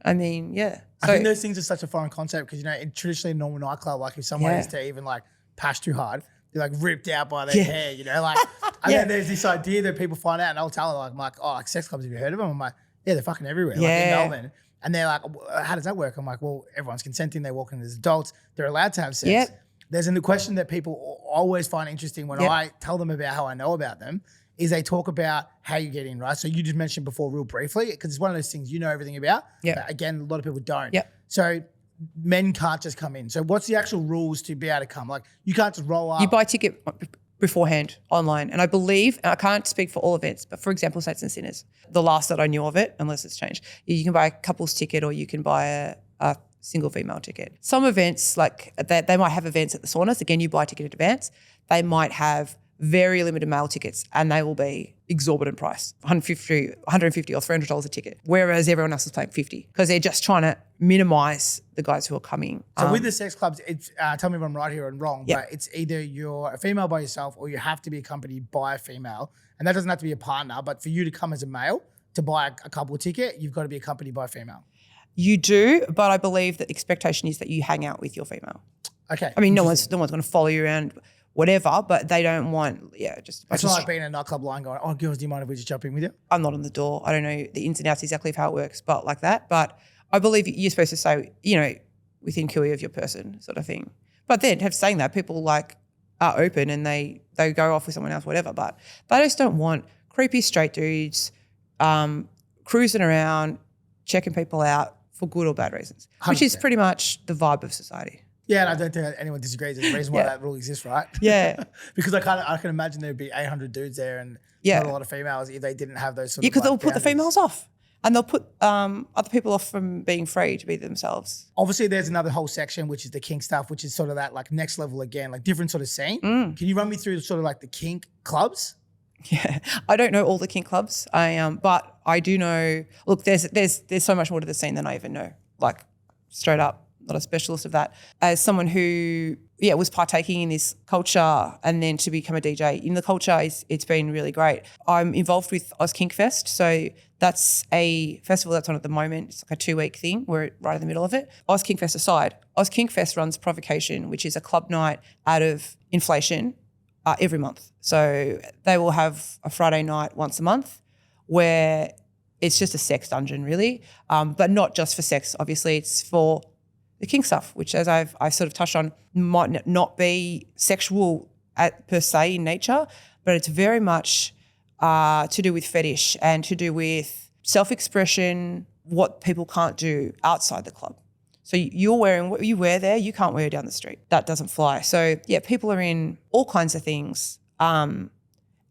I mean, yeah.
I think those things are such a foreign concept because, traditionally in a normal nightclub, like if someone is to even like pash too hard, they're like ripped out by their hair, and then there's this idea that people find out and I'll tell them like, oh, like sex clubs, have you heard of them? I'm like, yeah, they're fucking everywhere, like in Melbourne. And they're like, how does that work? I'm like, well, everyone's consenting, they walk in as adults, they're allowed to have sex. Yep. There's a question that people always find interesting when I tell them about how I know about them is they talk about how you get in, right? So you just mentioned before real briefly, because it's one of those things you know everything about. Yeah. Again, a lot of people don't. Yeah. So men can't just come in. So what's the actual rules to be able to come? Like you can't just roll up.
You buy a ticket beforehand online. And I believe, and I can't speak for all events, but for example, Saints and Sinners, the last that I knew of it, unless it's changed, you can buy a couple's ticket or you can buy a single female ticket. Some events, like they might have events at the saunas. Again, you buy a ticket in advance. They might have very limited male tickets and they will be exorbitant price, $150 or $300 a ticket, whereas everyone else is paying $50 because they're just trying to minimise the guys who are coming.
So with the sex clubs, it's tell me if I'm right here and wrong,
Yeah.
but it's either you're a female by yourself or you have to be accompanied by a female. And that doesn't have to be a partner, but for you to come as a male to buy a couple ticket, you've got to be accompanied by a female.
You do, but I believe that the expectation is that you hang out with your female.
Okay.
I mean, no one's going to follow you around, whatever, but they don't want, just.
It's not like being in a nightclub line going, oh, girls, do you mind if we just jump in with you?
I'm not on the door. I don't know the ins and outs exactly of how it works, but like that. But I believe you're supposed to say, within QE of your person sort of thing. But then, saying that, people like are open and they go off with someone else, whatever. But they just don't want creepy straight dudes cruising around, checking people out for good or bad reasons,
100%.
Which is pretty much the vibe of society.
Yeah, and I don't think anyone disagrees. There's a reason why that rule exists, right?
Yeah.
Because I can imagine there'd be 800 dudes there and not a lot of females if they didn't have those sort of
because they'll put the
boundaries.
females off. And they'll put other people off from being free to be themselves.
Obviously, there's another whole section, which is the kink stuff, which is sort of that like next level again, like different sort of scene. Can you run me through sort of like the kink clubs?
Yeah, I don't know all the kink clubs, but I do know. Look, there's so much more to the scene than I even know. Like straight up, not a specialist of that. As someone who was partaking in this culture and then to become a DJ in the culture, it's been really great. I'm involved with Oz Kink Fest, so that's a festival that's on at the moment. It's like a 2-week thing. We're right in the middle of it. Oz Kink Fest aside, Oz Kink Fest runs Provocation, which is a club night out of inflation every month. So they will have a Friday night once a month where it's just a sex dungeon really, but not just for sex. Obviously, it's for the kink stuff, which as I sort of touched on, might not be sexual per se in nature, but it's very much to do with fetish and to do with self-expression, what people can't do outside the club. So you're wearing what you wear there, you can't wear down the street. That doesn't fly. So people are in all kinds of things. And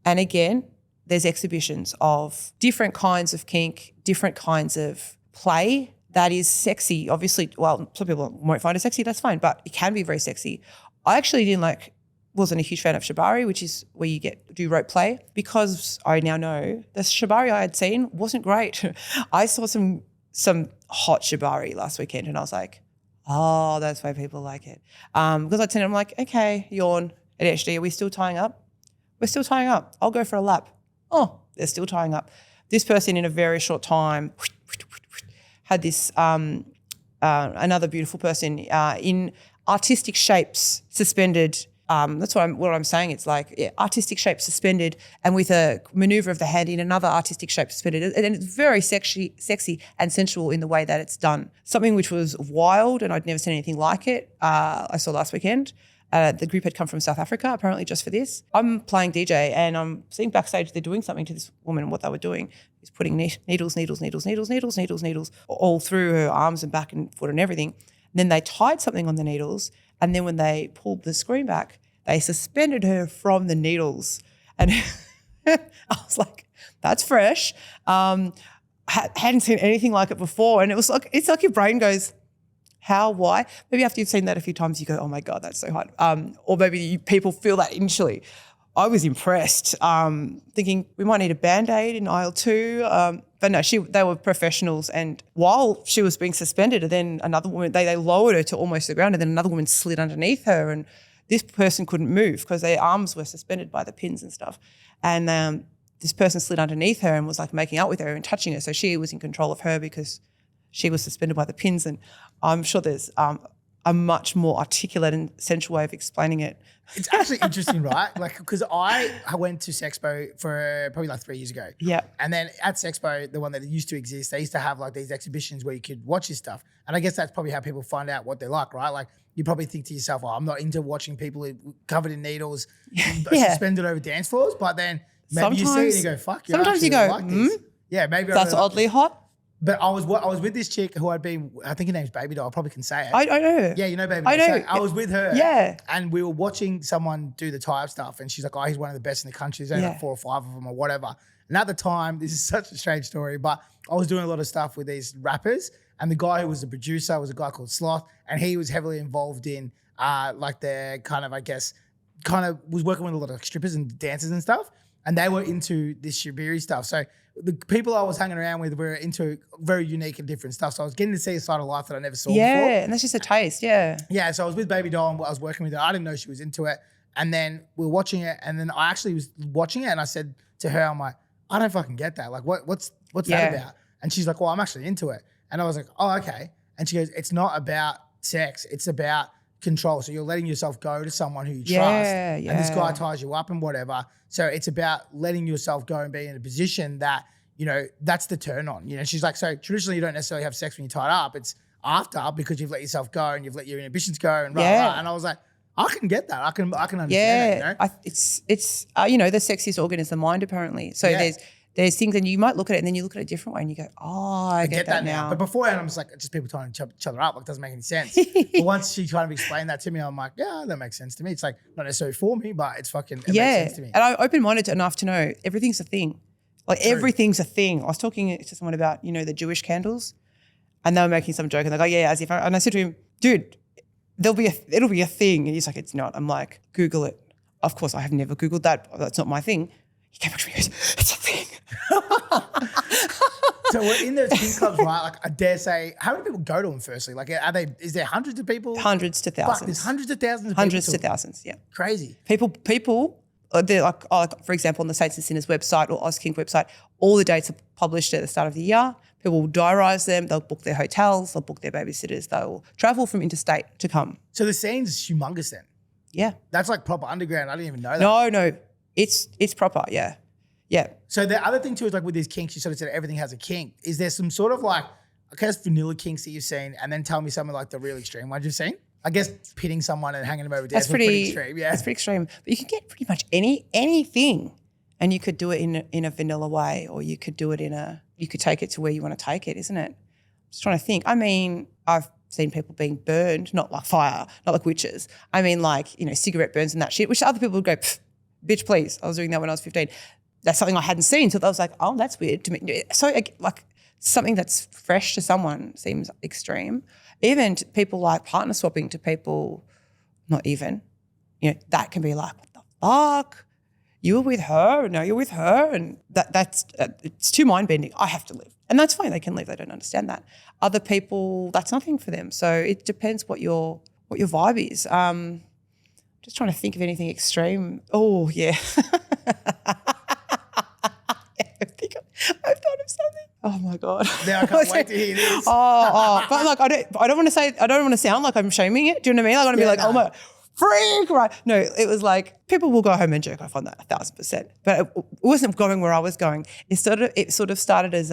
again, there's exhibitions of different kinds of kink, different kinds of play that is sexy. Obviously, well, some people won't find it sexy, that's fine, but it can be very sexy. I actually wasn't a huge fan of shibari, which is where you do rope play, because I now know the shibari I had seen wasn't great. I saw some hot shibari last weekend and I was like, oh, that's why people like it. Because I'd seen it, I'm like, okay, yawn at HD, are we still tying up? We're still tying up. I'll go for a lap. Oh, they're still tying up. This person in a very short time had this another beautiful person in artistic shapes suspended. That's what I'm saying. It's like artistic shape suspended and with a maneuver of the hand in another artistic shape suspended. And it's very sexy and sensual in the way that it's done. Something which was wild and I'd never seen anything like it. I saw last weekend. The group had come from South Africa, apparently just for this. I'm playing DJ and I'm seeing backstage they're doing something to this woman, and what they were doing is putting needles all through her arms and back and foot and everything. And then they tied something on the needles, and then when they pulled the screen back, they suspended her from the needles. And I was like, that's fresh. Hadn't seen anything like it before. And it's like your brain goes, how, why? Maybe after you've seen that a few times, you go, oh my God, that's so hot. Or maybe people feel that initially. I was impressed, thinking we might need a Band-Aid in aisle 2. But no, they were professionals. And while she was being suspended, and then another woman, they lowered her to almost the ground, and then another woman slid underneath her. And this person couldn't move because their arms were suspended by the pins and stuff. And this person slid underneath her and was like making out with her and touching her. So she was in control of her because she was suspended by the pins. And I'm sure there's a much more articulate and sensual way of explaining it.
It's actually interesting, right? Like, because I went to Sexpo for probably like 3 years ago.
Yeah.
And then at Sexpo, the one that used to exist, they used to have like these exhibitions where you could watch this stuff. And I guess that's probably how people find out what they like, right? Like you probably think to yourself, oh, I'm not into watching people covered in needles suspended over dance floors. But then maybe you see it and you go, fuck,
sometimes you go,
like this. Yeah, maybe
that's oddly hot.
But I was with this chick who I think her name's Baby Doll. I probably can say it.
I know.
Yeah, you know Baby Doll.
I know.
So I was with her.
Yeah.
And we were watching someone do the type stuff. And she's like, oh, he's one of the best in the country. There's only like 4 or 5 of them or whatever. And at the time, this is such a strange story, but I was doing a lot of stuff with these rappers. And the guy who was the producer was a guy called Sloth. And he was heavily involved in like the kind of, I guess, was working with a lot of strippers and dancers and stuff. And they were into this shibiri stuff. So the people I was hanging around with were into very unique and different stuff. So I was getting to see a side of life that I never saw before.
Yeah, and that's just a taste, yeah.
Yeah, so I was with Baby Doll and I was working with her. I didn't know she was into it. And then we were watching it. And then I actually was watching it and I said to her, I'm like, I don't fucking get that. Like, what's that about? And she's like, well, I'm actually into it. And I was like, oh, okay. And she goes, it's not about sex. It's about control. So you're letting yourself go to someone who you trust. And this guy ties you up and whatever. So it's about letting yourself go and be in a position that, you know, that's the turn on. You know, she's like, so traditionally you don't necessarily have sex when you're tied up. It's after because you've let yourself go and you've let your inhibitions go and blah, blah. And I was like, I can get that. I can understand it, you know?
It's you know, the sexiest organ is the mind apparently. So there's things and you might look at it and then you look at it a different way and you go, oh, I get that now.
But beforehand, I'm just like, just people tying each other up. Like, doesn't make any sense. But once she kind of explained that to me, I'm like, yeah, that makes sense to me. It's like, not necessarily for me, but it's fucking, it makes sense to me.
And I'm open-minded enough to know everything's a thing. Like everything's a thing. I was talking to someone about, you know, the Jewish candles and they were making some joke and they go, yeah, as if, and I said to him, dude, it'll be a thing. And he's like, it's not. I'm like, Google it. Of course, I have never Googled that. That's not my thing. He came up to me and goes, it's a thing.
So we're in those kink clubs, right? Like I dare say, how many people go to them firstly? Like is there hundreds of people?
Hundreds to thousands.
Fuck, there's hundreds of thousands of
hundreds
people.
to thousands, yeah.
Crazy.
People, they're like, for example, on the Saints and Sinners website or Oz Kink website, all the dates are published at the start of the year. People will diarise them. They'll book their hotels. They'll book their babysitters. They'll travel from interstate to come.
So the scene's humongous then?
Yeah.
That's like proper underground. I didn't even know that.
No. It's proper, yeah. Yeah.
So the other thing too is like with these kinks, you sort of said everything has a kink. Is there some sort of like, I guess vanilla kinks that you've seen and then tell me some of like the real extreme ones you've seen? I guess pitting someone and hanging them over
That's
pretty extreme. Yeah.
That's pretty extreme. But you can get pretty much anything and you could do it in a vanilla way or you could do it you could take it to where you want to take it, isn't it? I'm just trying to think. I mean, I've seen people being burned, not like fire, not like witches. I mean like, you know, cigarette burns and that shit, which other people would go, bitch, please. I was doing that when I was 15. That's something I hadn't seen. So I was like, oh, that's weird to me. So like something that's fresh to someone seems extreme. Even people like partner swapping to people, not even, you know, that can be like, what the fuck? You were with her, now you're with her. And that's it's too mind-bending. I have to leave. And that's fine. They can leave. They don't understand that. Other people, that's nothing for them. So it depends what your vibe is. Just trying to think of anything extreme. Oh, yeah. I've thought of something. Oh my God.
Now I can't wait to hear this.
But like I don't want to sound like I'm shaming it. Do you know what I mean? I want to be like, oh my freak, right? No, it was like people will go home and jerk off on that 1,000%. But it wasn't going where I was going. It sort of started as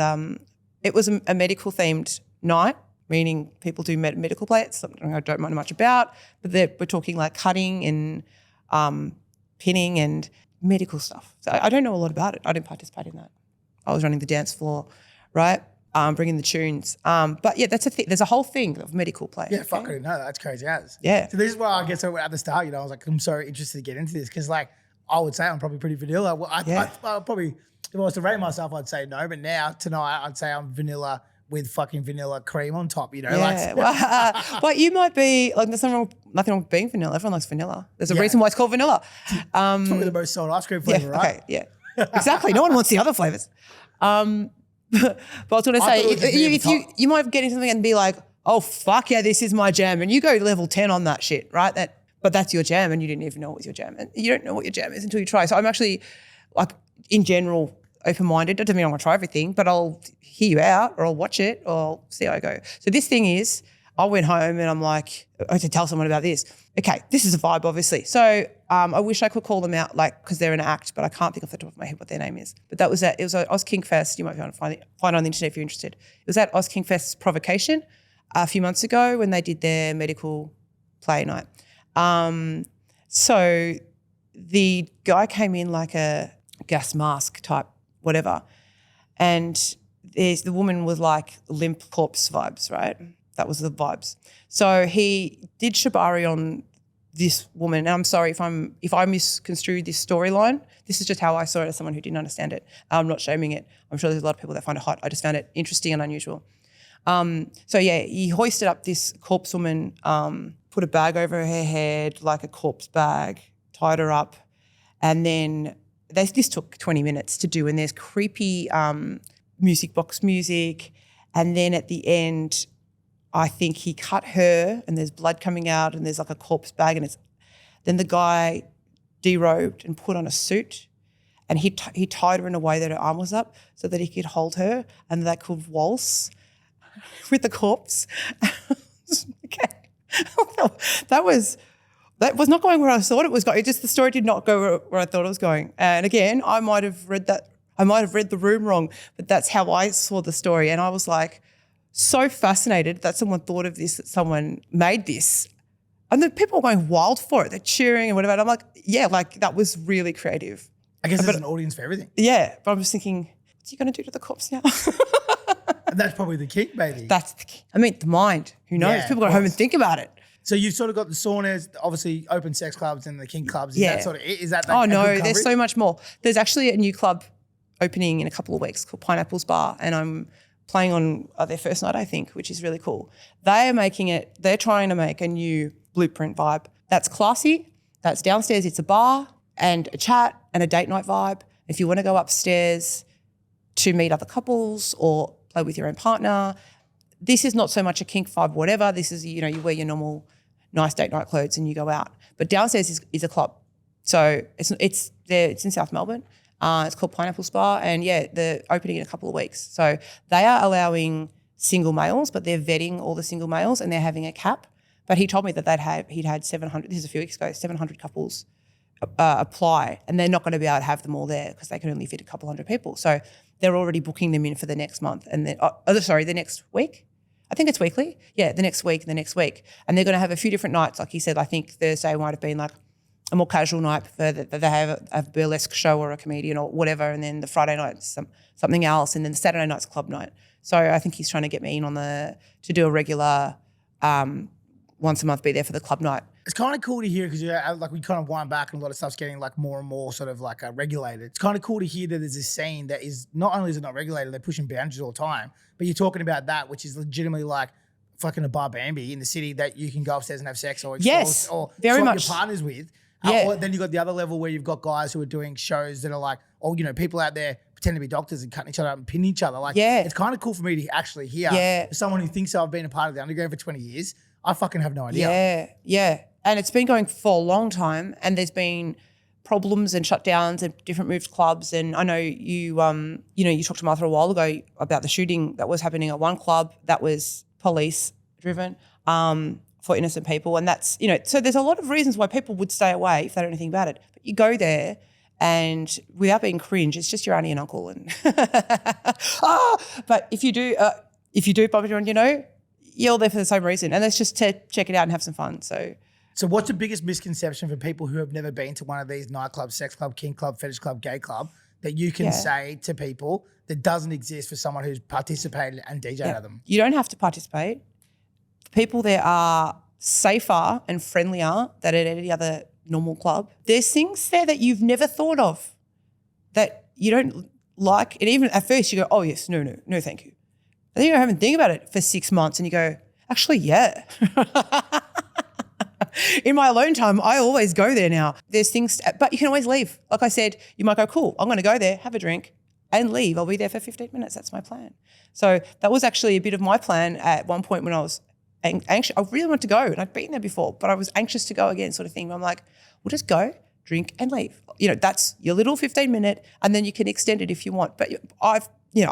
it was a medical themed night, meaning people do medical play. It's something I don't know much about, but we're talking like cutting and pinning and medical stuff. So I don't know a lot about it. I didn't participate in that. I was running the dance floor, right? Bringing the tunes. But yeah, that's a thing. There's a whole thing of medical play.
Yeah, fuck, I didn't know that. That's crazy as.
Yeah.
So this is why I guess at the start, you know, I was like, I'm so interested to get into this because like I would say I'm probably pretty vanilla. Well, I probably, if I was to rate myself, I'd say no. But now, tonight, I'd say I'm vanilla with fucking vanilla cream on top, you know?
Yeah. But you might be, like there's nothing wrong with being vanilla. Everyone likes vanilla. There's a reason why it's called vanilla.
Probably the most sold ice cream flavour, right?
Okay, yeah. Exactly. No one wants the other flavours. But I was going to say, if you might get into something and be like, oh, fuck yeah, this is my jam. And you go level 10 on that shit, right? But that's your jam and you didn't even know it was your jam. And you don't know what your jam is until you try. So I'm actually, like, in general, open-minded. That doesn't mean I'm going to try everything, but I'll hear you out or I'll watch it or I'll see how I go. So this thing is, I went home and I'm like, I had to tell someone about this. Okay, this is a vibe, obviously. So I wish I could call them out, like, because they're an act, but I can't think off the top of my head what their name is. But that was it was at Oz Kink Fest. You might be able to find it on the internet if you're interested. It was at Oz Kink Fest's Provocation a few months ago when they did their medical play night. So the guy came in like a gas mask type whatever, and the woman was like limp corpse vibes, right? That was the vibes. So he did shibari on this woman. And I'm sorry if I misconstrued this storyline. This is just how I saw it as someone who didn't understand it. I'm not shaming it. I'm sure there's a lot of people that find it hot. I just found it interesting and unusual. So yeah, he hoisted up this corpse woman, put a bag over her head, like a corpse bag, tied her up, and then this took 20 minutes to do. And there's creepy music box music, and then at the end, I think he cut her, and there's blood coming out, and there's like a corpse bag, and then the guy derobed and put on a suit, and he tied her in a way that her arm was up so that he could hold her and they could waltz with the corpse. Okay. That was not going where I thought it was going. The story did not go where I thought it was going. And again, I might have read the room wrong, but that's how I saw the story. And I was like so fascinated that someone thought of this, that someone made this. And the people were going wild for it. They're cheering and whatever. And I'm like, yeah, like that was really creative.
I guess there's an audience for everything.
Yeah, but I'm just thinking, what's he going to do to the corpse now?
And that's probably the kink, baby.
That's the kink. I mean, the mind. Who knows?
Yeah,
people go home and think about it.
So you've sort of got the saunas, obviously open sex clubs and the kink clubs. Is that sort of it? Is that
Oh, no, there's so much more. There's actually a new club opening in a couple of weeks called Pineapple's Bar, and I'm playing on their first night, I think, which is really cool. They're trying to make a new blueprint vibe. That's classy. That's downstairs. It's a bar and a chat and a date night vibe. If you want to go upstairs to meet other couples or play with your own partner, this is not so much a kink vibe, whatever. This is, you wear your normal nice date night clothes and you go out. But downstairs is a club. So it's in South Melbourne. It's called Pineapple's Bar, and yeah, they're opening in a couple of weeks. So they are allowing single males, but they're vetting all the single males and they're having a cap. But he told me that he'd had 700, this is a few weeks ago, 700 couples apply, and they're not going to be able to have them all there because they can only fit a couple hundred people. So they're already booking them in for the next month and then, the next week. I think it's weekly. Yeah, the next week and the next week. And they're going to have a few different nights. Like he said, I think Thursday might have been like a more casual night that they have a burlesque show or a comedian or whatever. And then the Friday night's something else. And then the Saturday night's club night. So I think he's trying to get me in to do a regular once a month, be there for the club night.
It's kind of cool to hear because we kind of wind back and a lot of stuff's getting like more and more sort of like regulated. It's kind of cool to hear that there's this scene that is not only is it not regulated, they're pushing boundaries all the time, but you're talking about that, which is legitimately like fucking a bar Bambi in the city that you can go upstairs and have sex or or
very
swap
much
your partners with.
Yeah.
Or then you've got the other level where you've got guys who are doing shows that are like, people out there pretending to be doctors and cutting each other up and pinning each other. Like, it's kind of cool for me to actually hear. As someone who thinks I've been a part of the underground for 20 years, I fucking have no idea.
Yeah. And it's been going for a long time, and there's been problems and shutdowns and different moved clubs. And I know you talked to Martha a while ago about the shooting that was happening at one club that was police driven for innocent people. And that's, so there's a lot of reasons why people would stay away if they don't know anything about it. But you go there and without being cringe, it's just your auntie and uncle. And but if you do bump into anyone, you're there for the same reason. And that's just to check it out and have some fun.
So what's the biggest misconception for people who have never been to one of these nightclubs, sex club, kink club, fetish club, gay club, that you can say to people that doesn't exist for someone who's participated and DJed at them?
You don't have to participate. People there are safer and friendlier than at any other normal club. There's things there that you've never thought of that you don't like. And even at first you go, oh yes, no, thank you. And then you go home and think about it for 6 months and you go, actually, yeah. In my alone time, I always go there now. There's things, but you can always leave. Like I said, you might go, cool, I'm going to go there, have a drink and leave. I'll be there for 15 minutes. That's my plan. So that was actually a bit of my plan at one point when I was anxious. I really wanted to go and I'd been there before, but I was anxious to go again sort of thing. I'm like, we'll just go, drink and leave. That's your little 15-minute and then you can extend it if you want. But I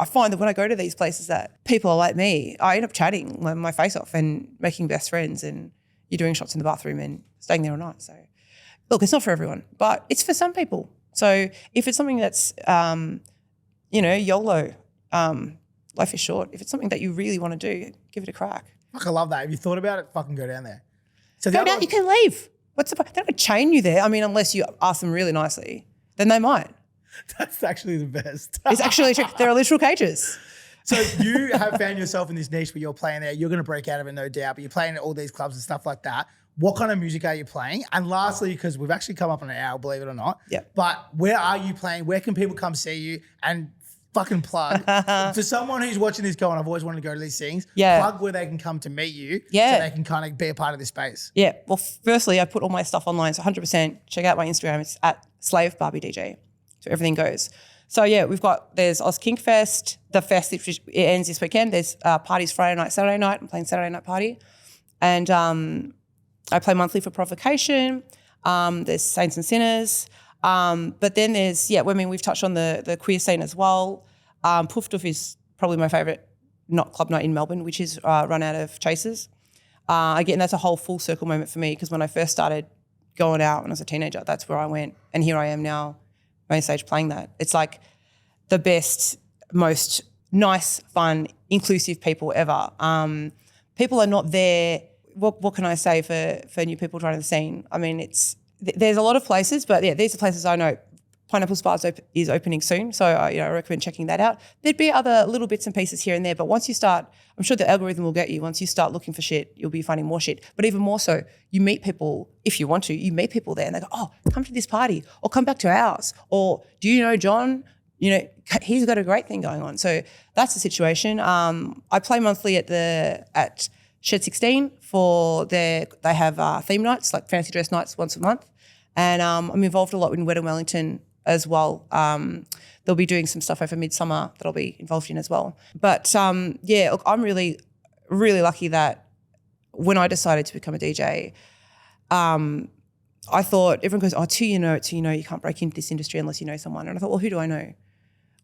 find that when I go to these places that people are like me, I end up chatting my face off and making best friends, and you're doing shots in the bathroom and staying there all night. So look, it's not for everyone, but it's for some people. So if it's something that's, YOLO, life is short. If it's something that you really want to do, give it a crack.
Fuck, I love that. If you thought about it, fucking go down there. So
go down, you can leave. What's the point? They're not going to chain you there. I mean, unless you ask them really nicely, then they might.
That's actually the best.
It's actually true. There are literal cages.
So you have found yourself in this niche where you're playing there. You're going to break out of it, no doubt, but you're playing at all these clubs and stuff like that. What kind of music are you playing? And lastly, because we've actually come up on an hour, believe it or not.
Yeah.
But where are you playing? Where can people come see you? And fucking plug. For someone who's watching this going, I've always wanted to go to these things.
Yeah.
Plug where they can come to meet you.
Yeah.
So they can kind of be a part of this space.
Yeah. Well, firstly, I put all my stuff online. So 100% check out my Instagram. It's at Slave Barbie DJ. So everything goes. So yeah, there's Oz Kink Fest, the fest, which it ends this weekend. There's parties Friday night, Saturday night. I'm playing Saturday night party. And I play monthly for Provocation. There's Saints and Sinners. But then there's, we've touched on the queer scene as well. Poof Doof is probably my favourite club night in Melbourne, which is run out of Chasers. Again, that's a whole full circle moment for me because when I first started going out when I was a teenager, that's where I went. And here I am now, main stage playing that. It's like the best, most nice, fun, inclusive people ever. People are not there. What can I say for new people trying the scene? I mean, there's a lot of places, but yeah, these are places I know. Pineapple Spa is opening soon, so I recommend checking that out. There'd be other little bits and pieces here and there, but once you start, I'm sure the algorithm will get you. Once you start looking for shit, you'll be finding more shit. But even more so, you meet people, if you want to, you meet people there and they go, oh, come to this party or come back to ours. Or do you know John? You know, he's got a great thing going on. So that's the situation. I play monthly at Shed 16 they have theme nights, like fancy dress nights once a month. And I'm involved a lot in Wet and Wellington as well. They'll be doing some stuff over midsummer that I'll be involved in as well. But look, I'm really, really lucky that when I decided to become a DJ, I thought everyone goes, oh, till you know, you can't break into this industry unless you know someone. And I thought, well, who do I know?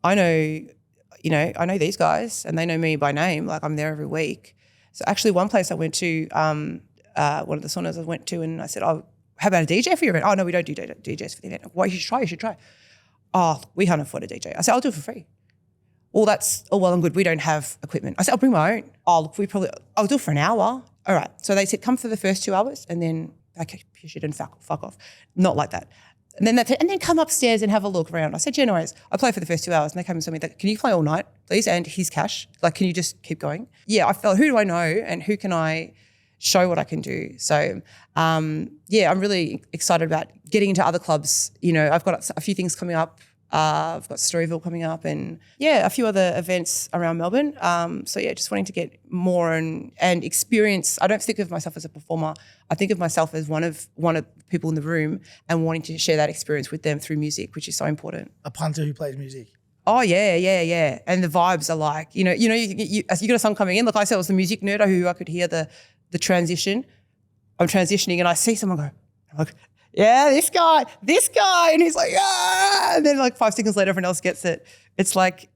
I know these guys and they know me by name. Like I'm there every week. So actually one place I went to, one of the saunas I went to and I said, oh, how about a DJ for your event? Oh, no, we don't do DJs for the event. Well, you should try. Oh, we can't afford a DJ. I said, I'll do it for free. Well, that's all well and good. We don't have equipment. I said, I'll bring my own. Oh, look, I'll do it for an hour. All right. So they said, come for the first 2 hours and then, okay, you should and fuck off. Not like that. And then come upstairs and have a look around. I said, yeah, no worries. I play for the first 2 hours and they came and told me that, can you play all night, please? And here's cash. Like, can you just keep going? Yeah, I felt, who do I know and who can I show what I can do? So, I'm really excited about getting into other clubs. You know, I've got a few things coming up. I've got Storyville coming up and a few other events around Melbourne. Just wanting to get more and experience. I don't think of myself as a performer. I think of myself as one of the people in the room and wanting to share that experience with them through music, which is so important.
A punter who plays music.
Oh yeah. And the vibes are like, you got a song coming in. Look, I said I was the music nerd who I could hear the transition. I'm transitioning and I see someone go, I'm like, yeah, this guy. And he's like, yeah. And then like 5 seconds later, everyone else gets it. It's like,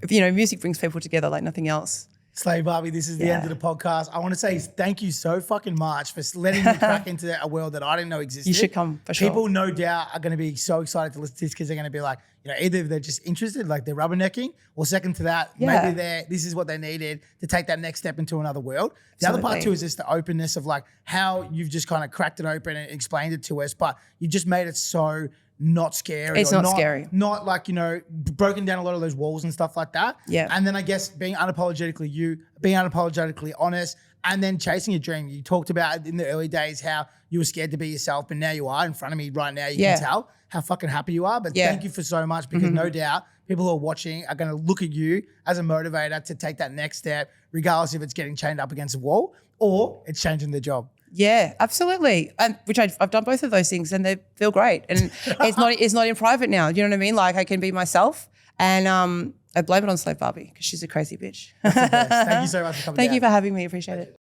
music brings people together like nothing else.
Slave Barbie, this is the end of the podcast. I want to say thank you so fucking much for letting me crack into a world that I didn't know existed.
You should come for sure.
People no doubt are going to be so excited to listen to this because they're going to be like, either they're just interested, like they're rubbernecking, or second to that, maybe this is what they needed to take that next step into another world. The other part too is just the openness of like how you've just kind of cracked it open and explained it to us, but you just made it so not scary.
It's not scary.
Not like, broken down a lot of those walls and stuff like that.
Yeah.
And then I guess being unapologetically honest and then chasing your dream. You talked about in the early days how you were scared to be yourself, but now you are in front of me right now. You can tell how fucking happy you are. But thank you for so much because no doubt people who are watching are going to look at you as a motivator to take that next step, regardless if it's getting chained up against a wall or it's changing the job.
Yeah, absolutely. And which I've done both of those things and they feel great. And it's not in private now. Do you know what I mean? Like I can be myself and I blame it on Slave Barbie because she's a crazy bitch.
Thank you so much for coming
Thank you for having me. Appreciate it.